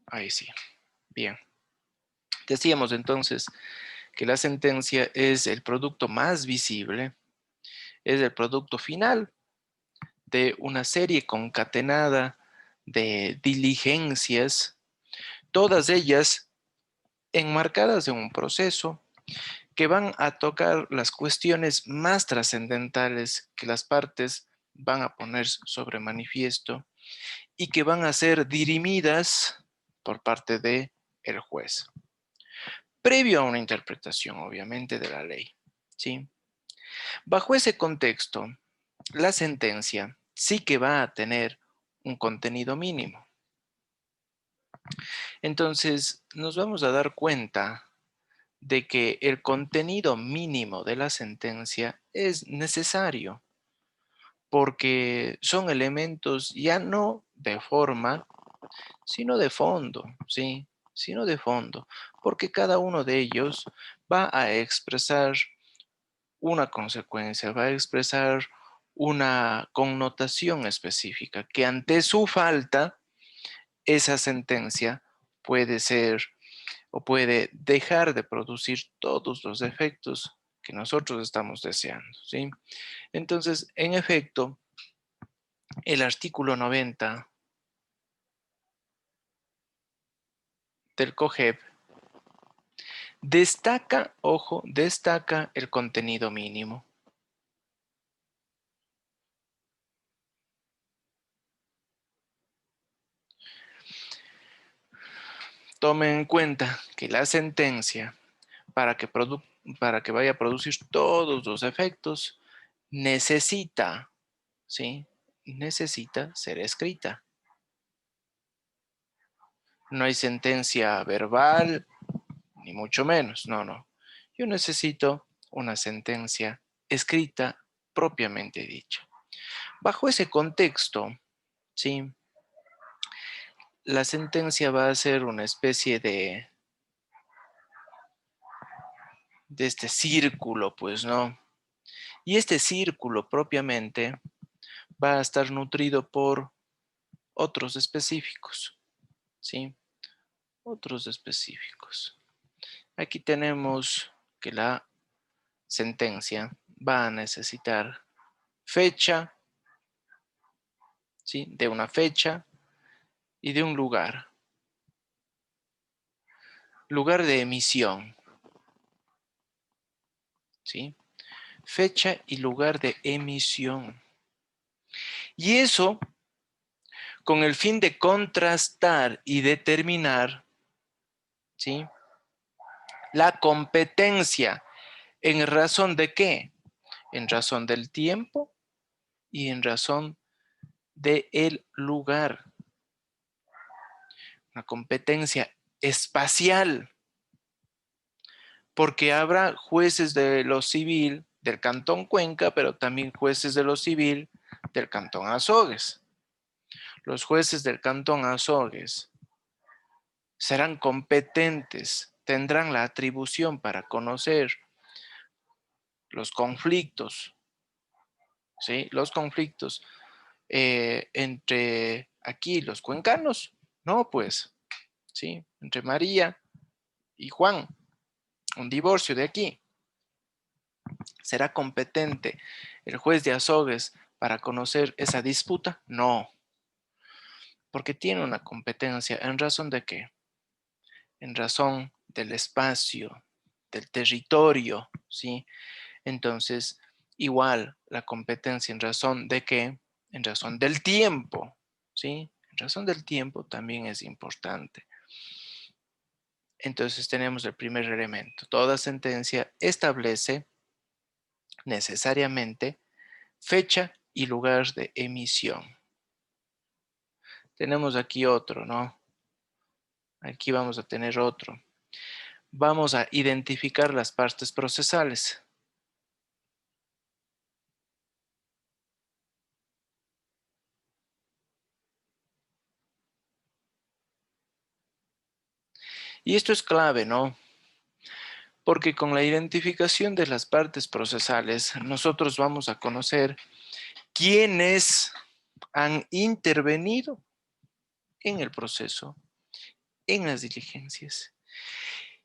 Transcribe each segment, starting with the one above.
Ahí sí. Bien. Decíamos entonces que la sentencia es el producto más visible, es el producto final de una serie concatenada de diligencias, todas ellas enmarcadas en un proceso que van a tocar las cuestiones más trascendentales que las partes van a poner sobre manifiesto y que van a ser dirimidas por parte de el juez, previo a una interpretación, obviamente, de la ley. ¿Sí? Bajo ese contexto, la sentencia sí que va a tener un contenido mínimo. Entonces, nos vamos a dar cuenta de que el contenido mínimo de la sentencia es necesario porque son elementos ya no de forma, sino de fondo, ¿sí? Sino de fondo, porque cada uno de ellos va a expresar una consecuencia, va a expresar una connotación específica, que ante su falta, esa sentencia puede ser o puede dejar de producir todos los efectos que nosotros estamos deseando, ¿sí? Entonces, en efecto, el artículo 90 del COGEB destaca, ojo, destaca el contenido mínimo. Tomen en cuenta que la sentencia, para que vaya a producir todos los efectos, necesita, ¿sí? Necesita ser escrita. No hay sentencia verbal, ni mucho menos, no. Yo necesito una sentencia escrita propiamente dicha. Bajo ese contexto, ¿sí? La sentencia va a ser una especie de este círculo, pues, ¿no? Y este círculo propiamente va a estar nutrido por otros específicos, ¿sí? Otros específicos. Aquí tenemos que la sentencia va a necesitar fecha, ¿sí? De una fecha y de un lugar. Lugar de emisión, ¿sí? Fecha y lugar de emisión. Y eso con el fin de contrastar y determinar, ¿sí? La competencia. ¿En razón de qué? En razón del tiempo y en razón del lugar. Una competencia espacial, porque habrá jueces de lo civil del Cantón Cuenca, pero también jueces de lo civil del Cantón Azogues. Los jueces del Cantón Azogues serán competentes, tendrán la atribución para conocer los conflictos, ¿sí? Los conflictos entre aquí los cuencanos, no, pues, ¿sí? Entre María y Juan, un divorcio de aquí. ¿Será competente el juez de Azogues para conocer esa disputa? No, porque tiene una competencia. ¿En razón de qué? En razón del espacio, del territorio, ¿sí? Entonces, igual la competencia en razón de qué, en razón del tiempo, ¿sí? En razón del tiempo también es importante. Entonces tenemos el primer elemento. Toda sentencia establece necesariamente fecha y lugar de emisión. Tenemos aquí otro, ¿no? Aquí vamos a tener otro. Vamos a identificar las partes procesales. Y esto es clave, ¿no? Porque con la identificación de las partes procesales, nosotros vamos a conocer quiénes han intervenido en el proceso en las diligencias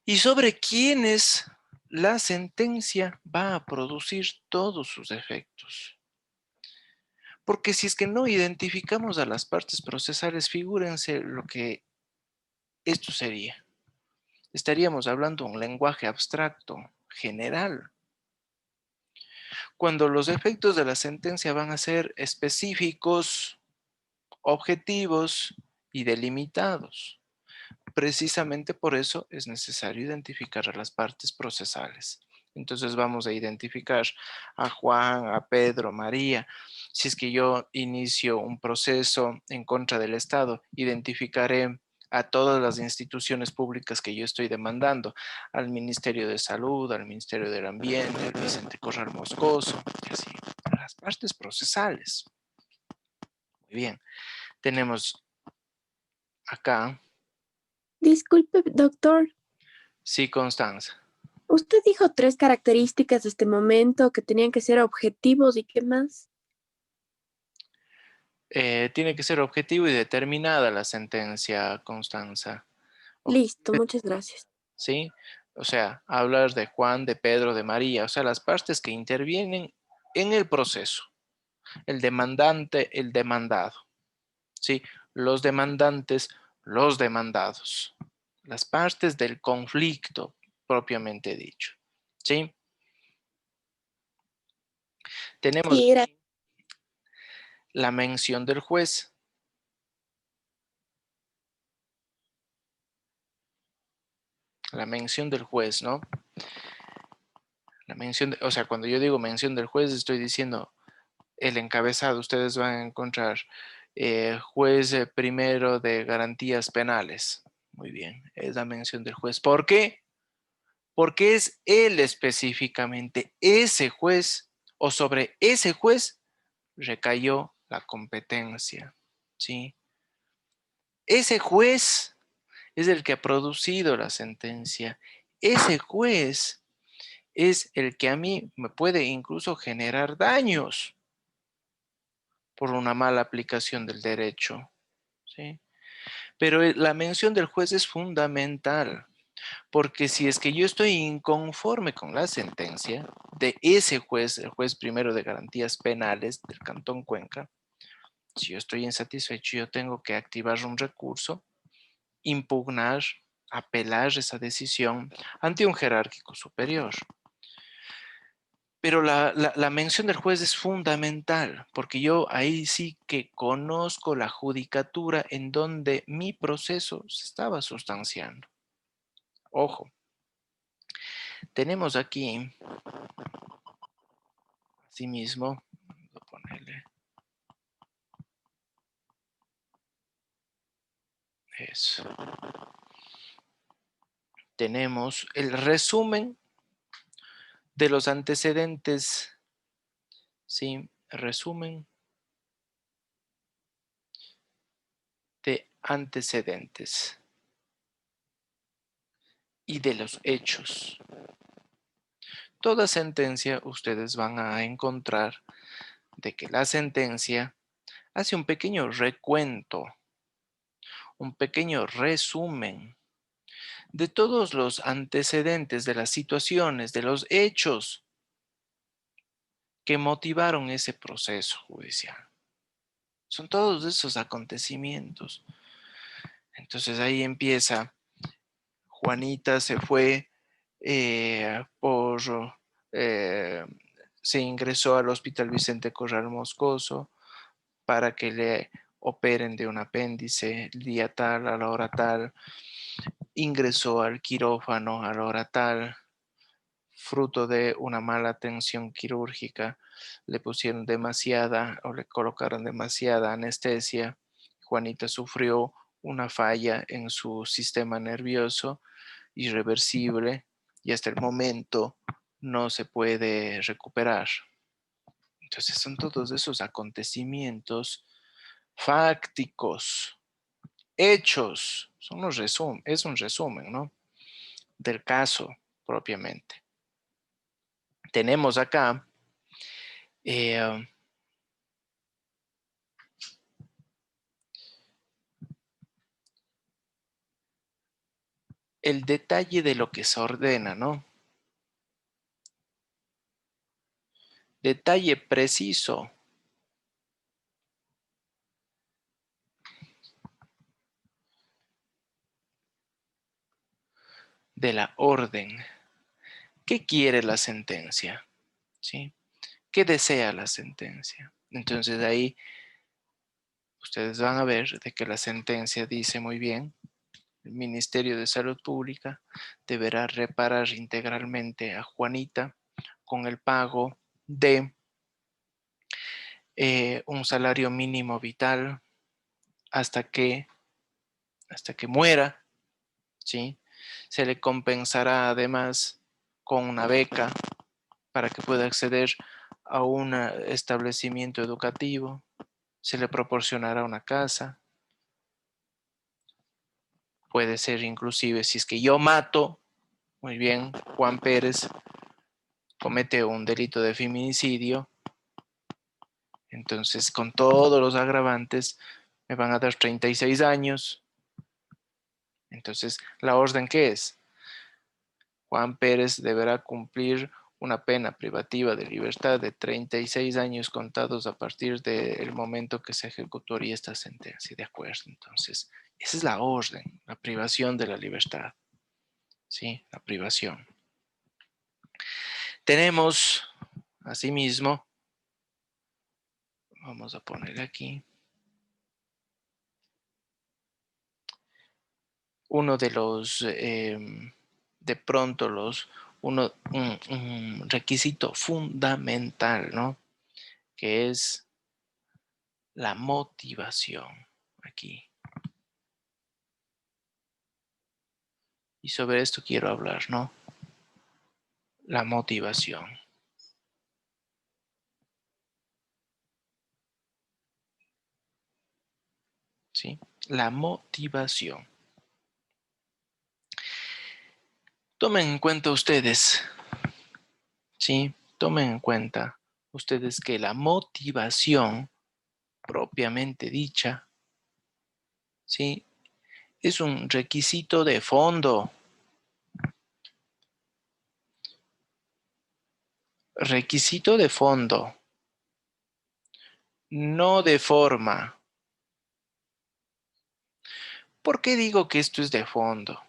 y sobre quienes la sentencia va a producir todos sus efectos. Porque si es que no identificamos a las partes procesales, figúrense lo que esto sería. Estaríamos hablando un lenguaje abstracto, general, cuando los efectos de la sentencia van a ser específicos, objetivos y delimitados. Precisamente por eso es necesario identificar a las partes procesales. Entonces vamos a identificar a Juan, a Pedro, María. Si es que yo inicio un proceso en contra del Estado, identificaré a todas las instituciones públicas que yo estoy demandando, al Ministerio de Salud, al Ministerio del Ambiente, al Vicente Corral Moscoso, y así, las partes procesales. Muy bien, tenemos acá, Disculpe, doctor. sí, Constanza. Usted dijo 3 características de este momento que tenían que ser objetivos y qué más. Tiene que ser objetivo y determinada la sentencia, Constanza. Listo, muchas gracias. ¿Sí? O sea, hablar de Juan, de Pedro, de María, o sea, las partes que intervienen en el proceso. El demandante, el demandado. ¿Sí? Los demandantes, los demandados. Las partes del conflicto, propiamente dicho. ¿Sí? Tenemos Sí, era. la mención del juez. La mención del juez, ¿no? La mención, o sea, cuando yo digo mención del juez, estoy diciendo el encabezado. Ustedes van a encontrar juez primero de garantías penales. Muy bien, es la mención del juez. ¿Por qué? Porque es él específicamente, ese juez, o sobre ese juez recayó la competencia. ¿Sí? Ese juez es el que ha producido la sentencia. Ese juez es el que a mí me puede incluso generar daños por una mala aplicación del derecho, ¿sí? Pero la mención del juez es fundamental, porque si es que yo estoy inconforme con la sentencia de ese juez, el juez primero de garantías penales del Cantón Cuenca, si yo estoy insatisfecho, yo tengo que activar un recurso, impugnar, apelar esa decisión ante un jerárquico superior. Pero la mención del juez es fundamental, porque yo ahí sí que conozco la judicatura en donde mi proceso se estaba sustanciando. Ojo, tenemos aquí, asimismo, voy a ponerle eso. Tenemos el resumen de los antecedentes, ¿sí? Resumen de antecedentes y de los hechos. Toda sentencia ustedes van a encontrar de que la sentencia hace un pequeño recuento, un pequeño resumen de todos los antecedentes, de las situaciones, de los hechos que motivaron ese proceso judicial. Son todos esos acontecimientos. Entonces ahí empieza, Juanita se fue por, eh, se ingresó al Hospital Vicente Corral Moscoso para que le operen de un apéndice el día tal, a la hora tal, ingresó al quirófano a la hora tal, fruto de una mala atención quirúrgica, le pusieron demasiada o le colocaron demasiada anestesia. Juanita sufrió una falla en su sistema nervioso irreversible y hasta el momento no se puede recuperar. Entonces son todos esos acontecimientos fácticos, hechos, es un resumen, ¿no? Del caso propiamente. Tenemos acá eh, el detalle de lo que se ordena, ¿no? Detalle preciso. De la orden. ¿Qué quiere la sentencia? ¿Sí? ¿Qué desea la sentencia? Entonces ahí ustedes van a ver de que la sentencia dice muy bien, el Ministerio de Salud Pública deberá reparar integralmente a Juanita con el pago de un salario mínimo vital hasta que, hasta que muera, ¿sí? Se le compensará además con una beca para que pueda acceder a un establecimiento educativo, se le proporcionará una casa, puede ser inclusive si es que yo mato, muy bien, Juan Pérez comete un delito de feminicidio, entonces con todos los agravantes me van a dar 36 años, entonces la orden ¿qué es? Juan Pérez deberá cumplir una pena privativa de libertad de 36 años contados a partir del momento que se ejecutaría esta sentencia. De acuerdo, entonces, esa es la orden, la privación de la libertad. Sí, la privación. Tenemos, asimismo, vamos a poner aquí, uno de los, de pronto un requisito fundamental, ¿no? Que es la motivación aquí. Y sobre esto quiero hablar, ¿no? La motivación. ¿Sí? La motivación. Tomen en cuenta ustedes, ¿sí? Tomen en cuenta ustedes que la motivación propiamente dicha, ¿sí? Es un requisito de fondo. Requisito de fondo, no de forma. ¿Por qué digo que esto es de fondo?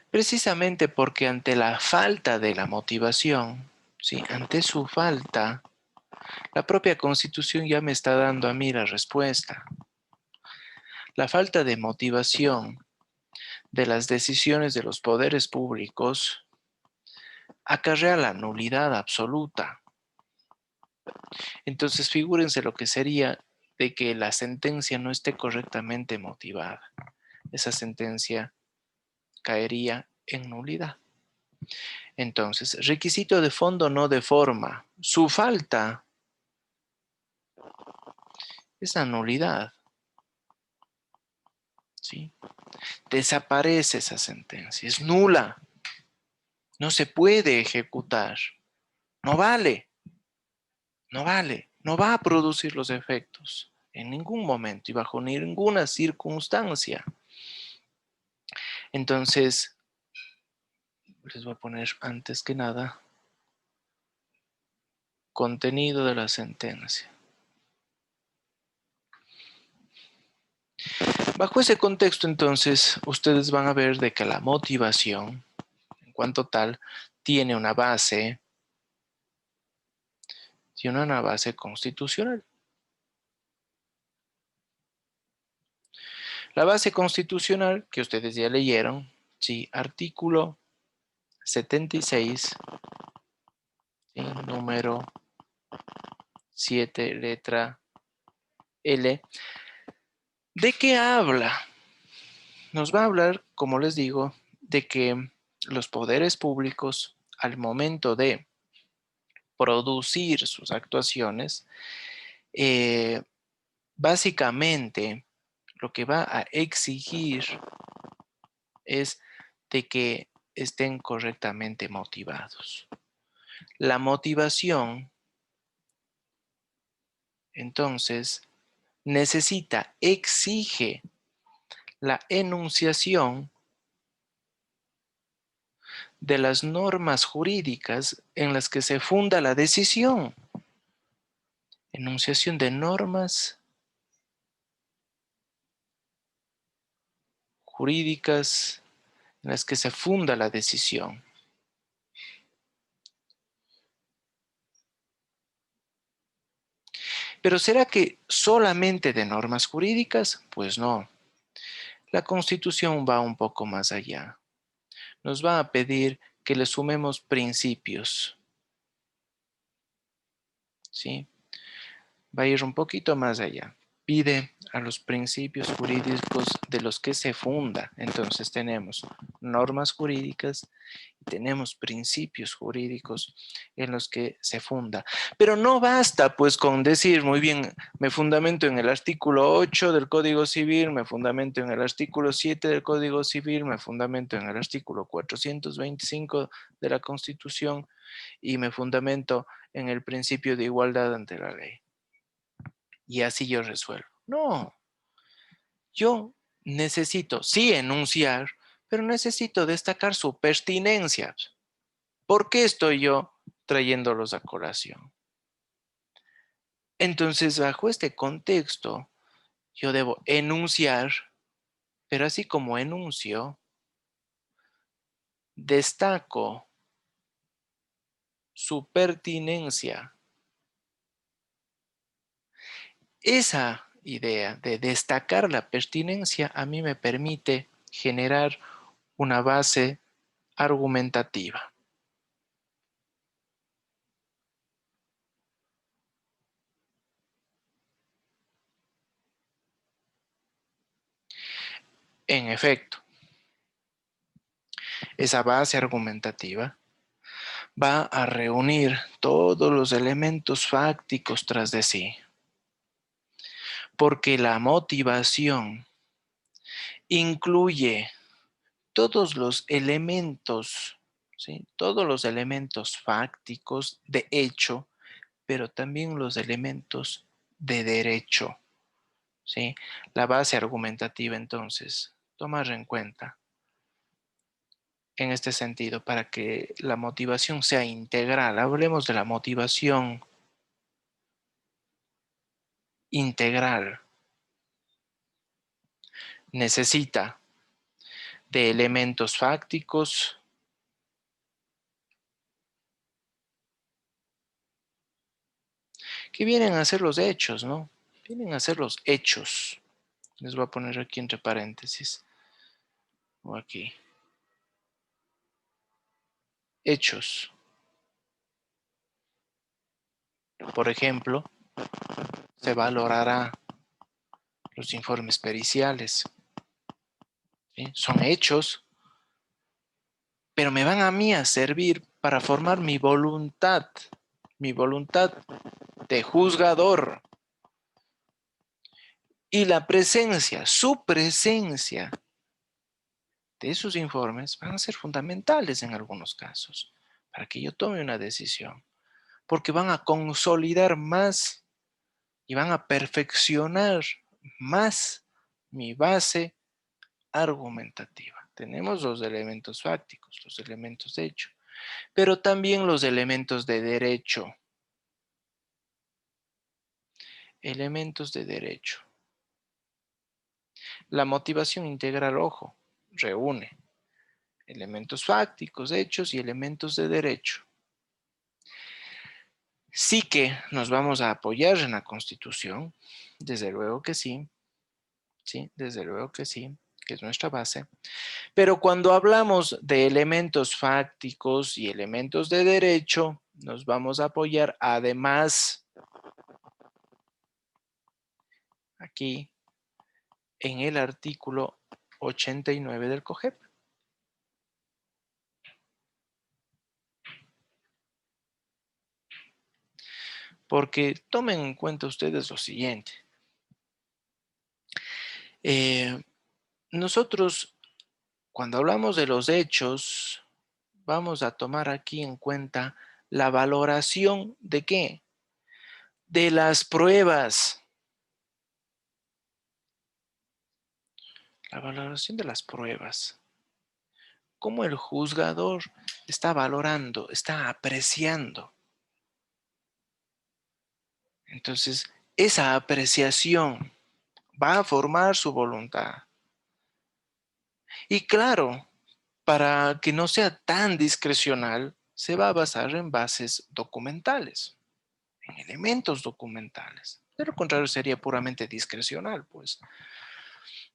Precisamente porque ante la falta de la motivación, ¿sí? Ante su falta, la propia Constitución ya me está dando a mí la respuesta. La falta de motivación de las decisiones de los poderes públicos acarrea la nulidad absoluta. Entonces, figúrense lo que sería de que la sentencia no esté correctamente motivada. Esa sentencia caería en nulidad. Entonces, requisito de fondo, no de forma. Su falta es la nulidad. ¿Sí? Desaparece esa sentencia, es nula. No se puede ejecutar. No vale. No vale. No va a producir los efectos en ningún momento y bajo ninguna circunstancia. Entonces, les voy a poner antes que nada contenido de la sentencia. Bajo ese contexto, entonces, ustedes van a ver de que la motivación, en cuanto tal, tiene una base constitucional. La base constitucional que ustedes ya leyeron, sí, artículo 76, ¿sí? Número 7, letra L. ¿De qué habla? Nos va a hablar, como les digo, de que los poderes públicos, al momento de producir sus actuaciones, básicamente lo que va a exigir es de que estén correctamente motivados. La motivación, entonces, exige la enunciación de las normas jurídicas en las que se funda la decisión. Enunciación de normas jurídicas en las que se funda la decisión. Pero ¿será que solamente de normas jurídicas? Pues no. La Constitución va un poco más allá. Nos va a pedir que le sumemos principios. ¿Sí? Va a ir un poquito más allá. Pide a los principios jurídicos de los que se funda. Entonces tenemos normas jurídicas y tenemos principios jurídicos en los que se funda. Pero no basta pues con decir, muy bien, me fundamento en el artículo 8 del Código Civil, me fundamento en el artículo 7 del Código Civil, me fundamento en el artículo 425 de la Constitución y me fundamento en el principio de igualdad ante la ley. Y así yo resuelvo. No, yo necesito sí enunciar, pero necesito destacar su pertinencia. ¿Por qué estoy yo trayéndolos a colación? Entonces, bajo este contexto, yo debo enunciar, pero así como enuncio, destaco su pertinencia. Esa idea de destacar la pertinencia a mí me permite generar una base argumentativa. En efecto, esa base argumentativa va a reunir todos los elementos fácticos tras de sí, porque la motivación incluye todos los elementos, ¿sí? Todos los elementos fácticos de hecho, pero también los elementos de derecho, ¿sí? La base argumentativa, entonces, tomar en cuenta en este sentido para que la motivación sea integral. Hablemos de la motivación integral. Necesita de elementos fácticos, que vienen a ser los hechos, ¿no? Vienen a ser los hechos. Les voy a poner aquí entre paréntesis. O aquí. Hechos. Por ejemplo, se valorará los informes periciales. ¿Sí? Son hechos, pero me van a mí a servir para formar mi voluntad de juzgador. Y la presencia, su presencia de esos informes van a ser fundamentales en algunos casos para que yo tome una decisión, porque van a consolidar más y van a perfeccionar más mi base argumentativa. Tenemos los elementos fácticos, los elementos de hecho, pero también los elementos de derecho. Elementos de derecho. La motivación integral, ojo, reúne elementos fácticos, hechos y elementos de derecho. Sí que nos vamos a apoyar en la Constitución, desde luego que sí, desde luego que sí, que es nuestra base. Pero cuando hablamos de elementos fácticos y elementos de derecho, nos vamos a apoyar además aquí en el artículo 89 del COGEP. Porque tomen en cuenta ustedes lo siguiente. Nosotros, cuando hablamos de los hechos, vamos a tomar aquí en cuenta la valoración de ¿qué? De las pruebas. La valoración de las pruebas. Cómo el juzgador está valorando, está apreciando. Entonces, esa apreciación va a formar su voluntad. Y claro, para que no sea tan discrecional, se va a basar en bases documentales, en elementos documentales. De lo contrario, sería puramente discrecional, pues.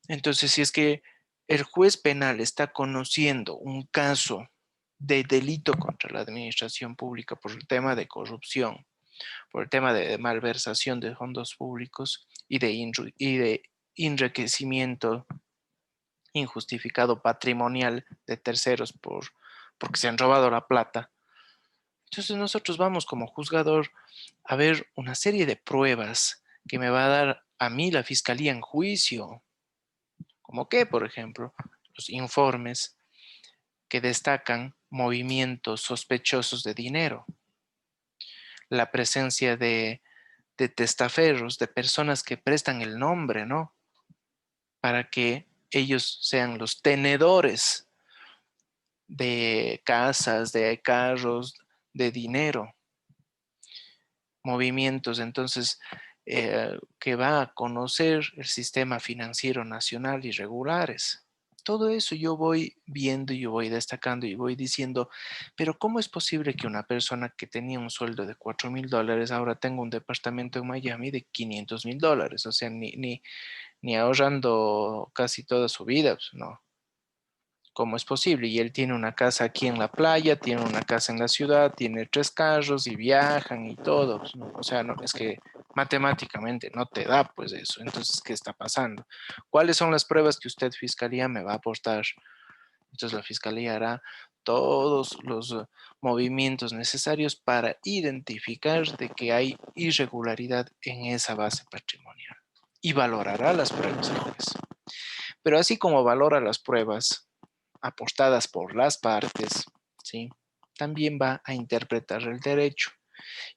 Entonces, si es que el juez penal está conociendo un caso de delito contra la administración pública por el tema de corrupción, por el tema de malversación de fondos públicos y de enriquecimiento injustificado patrimonial de terceros porque se han robado la plata. Entonces nosotros vamos como juzgador a ver una serie de pruebas que me va a dar a mí la fiscalía en juicio, como que, por ejemplo, los informes que destacan movimientos sospechosos de dinero, la presencia de testaferros, de personas que prestan el nombre, ¿no? Para que ellos sean los tenedores de casas, de carros, de dinero, movimientos, entonces, que va a conocer el sistema financiero nacional y regulares. Todo eso yo voy viendo y yo voy destacando y voy diciendo, pero ¿cómo es posible que una persona que tenía un sueldo de $4,000 ahora tenga un departamento en Miami de $500,000? O sea, ni ahorrando casi toda su vida, pues, no. ¿Cómo es posible? Y él tiene una casa aquí en la playa, tiene una casa en la ciudad, tiene 3 carros y viajan y todo, pues, ¿no? O sea, no, es que matemáticamente no te da pues eso. Entonces, ¿qué está pasando? ¿Cuáles son las pruebas que usted, fiscalía, me va a aportar? Entonces, la fiscalía hará todos los movimientos necesarios para identificar de que hay irregularidad en esa base patrimonial y valorará las pruebas al juez. Pero así como valora las pruebas aportadas por las partes, ¿sí? También va a interpretar el derecho.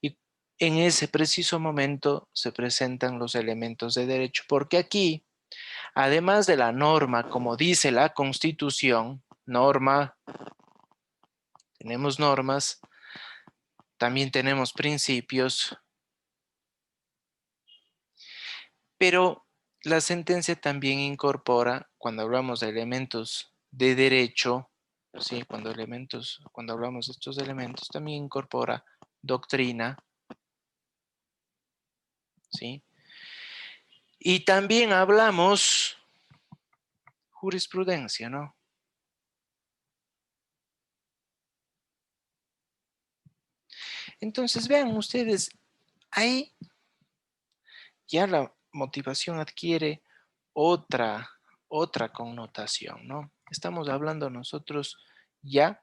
Y en ese preciso momento se presentan los elementos de derecho, porque aquí, además de la norma, como dice la Constitución, tenemos normas, también tenemos principios, pero la sentencia también incorpora, cuando hablamos de elementos de derecho, ¿sí? Cuando hablamos de estos elementos, también incorpora doctrina, ¿sí? Y también hablamos jurisprudencia, ¿no? Entonces, vean ustedes, ahí ya la motivación adquiere otra connotación, ¿no? Estamos hablando nosotros ya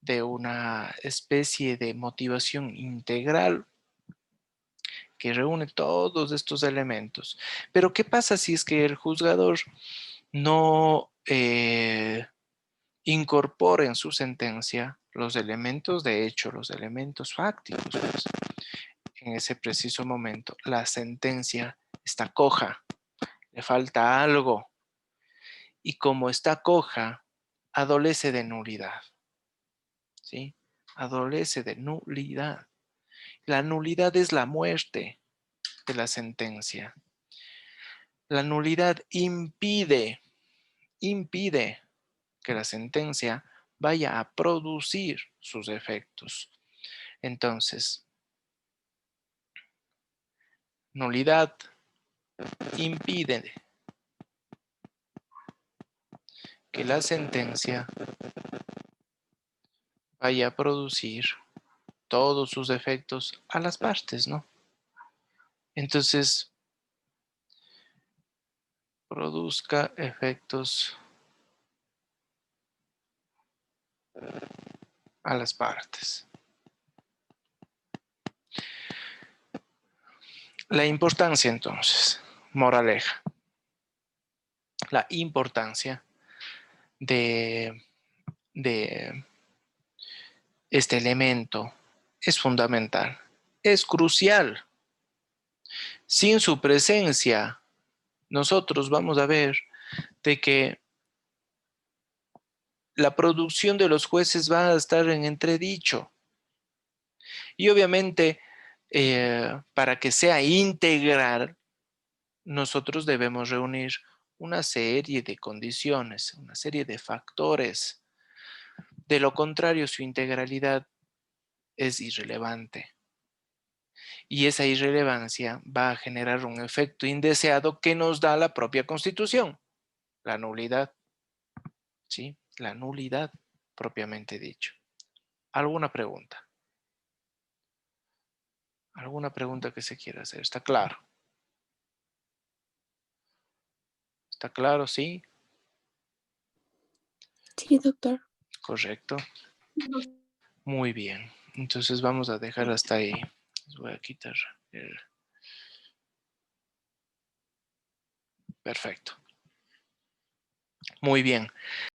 de una especie de motivación integral que reúne todos estos elementos. Pero ¿qué pasa si es que el juzgador no incorpora en su sentencia los elementos de hecho, los elementos fácticos? Pues, en ese preciso momento, la sentencia está coja, le falta algo, y como está coja, adolece de nulidad, ¿sí? Adolece de nulidad. La nulidad es la muerte de la sentencia. La nulidad impide que la sentencia vaya a producir sus efectos. Entonces, nulidad impide que la sentencia vaya a producir todos sus efectos a las partes, ¿no? Entonces, produzca efectos a las partes. La importancia, entonces, moraleja, la importancia de, de este elemento es fundamental, es crucial. Sin su presencia, nosotros vamos a ver de que la producción de los jueces va a estar en entredicho. Y obviamente, para que sea integral, nosotros debemos reunir una serie de condiciones, una serie de factores. De lo contrario, su integralidad es irrelevante. Y esa irrelevancia va a generar un efecto indeseado que nos da la propia Constitución, la nulidad. ¿Sí? La nulidad, propiamente dicho. ¿Alguna pregunta? ¿Alguna pregunta que se quiera hacer? ¿Está claro? ¿Está claro? Sí. Sí, doctor. Correcto. Muy bien. Entonces vamos a dejar hasta ahí. Les voy a quitar el... Perfecto. Muy bien.